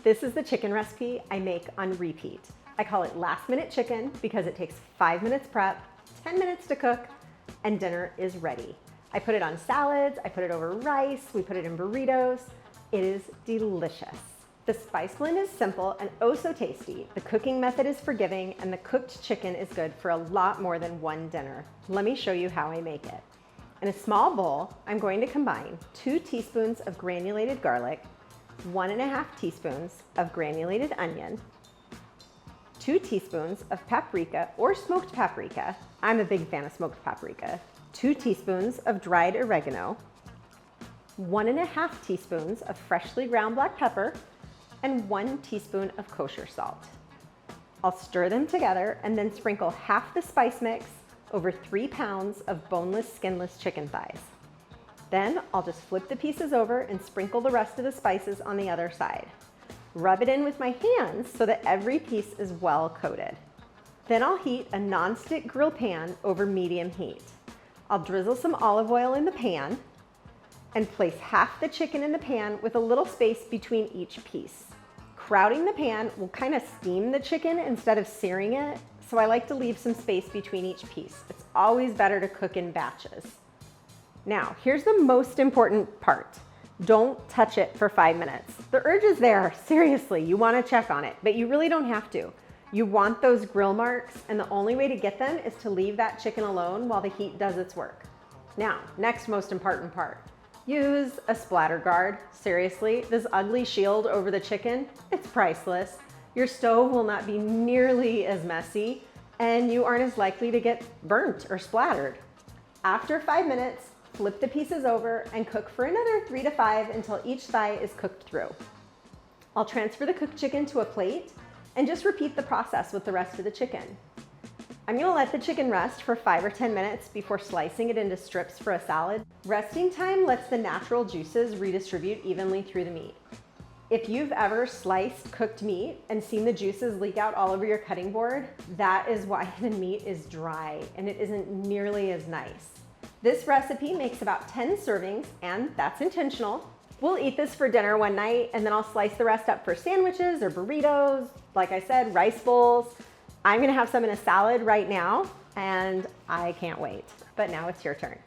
This is the chicken recipe I make on repeat. I call it last minute chicken because it takes 5 minutes prep, 10 minutes to cook, and dinner is ready. I put it on salads, I put it over rice, we put it in burritos. It is delicious. The spice blend is simple and oh so tasty. The cooking method is forgiving and the cooked chicken is good for a lot more than one dinner. Let me show you how I make it. In a small bowl, I'm going to combine 2 teaspoons of granulated garlic, 1.5 teaspoons of granulated onion, 2 teaspoons of paprika or smoked paprika. I'm a big fan of smoked paprika. 2 teaspoons of dried oregano, 1.5 teaspoons of freshly ground black pepper, and 1 teaspoon of kosher salt. I'll stir them together and then sprinkle half the spice mix over 3 pounds of boneless, skinless chicken thighs. Then I'll just flip the pieces over and sprinkle the rest of the spices on the other side. Rub it in with my hands so that every piece is well coated. Then I'll heat a nonstick grill pan over medium heat. I'll drizzle some olive oil in the pan and place half the chicken in the pan with a little space between each piece. Crowding the pan will kind of steam the chicken instead of searing it, so I like to leave some space between each piece. It's always better to cook in batches. Now, here's the most important part. Don't touch it for 5 minutes. The urge is there, seriously, you wanna check on it, but you really don't have to. You want those grill marks, and the only way to get them is to leave that chicken alone while the heat does its work. Now, next most important part. Use a splatter guard. Seriously, this ugly shield over the chicken, it's priceless. Your stove will not be nearly as messy, and you aren't as likely to get burnt or splattered. After 5 minutes, flip the pieces over and cook for another 3 to 5 until each thigh is cooked through. I'll transfer the cooked chicken to a plate and just repeat the process with the rest of the chicken. I'm gonna let the chicken rest for 5 or 10 minutes before slicing it into strips for a salad. Resting time lets the natural juices redistribute evenly through the meat. If you've ever sliced cooked meat and seen the juices leak out all over your cutting board, that is why the meat is dry and it isn't nearly as nice. This recipe makes about 10 servings, and that's intentional. We'll eat this for dinner one night, and then I'll slice the rest up for sandwiches or burritos, like I said, rice bowls. I'm gonna have some in a salad right now, and I can't wait. But now it's your turn.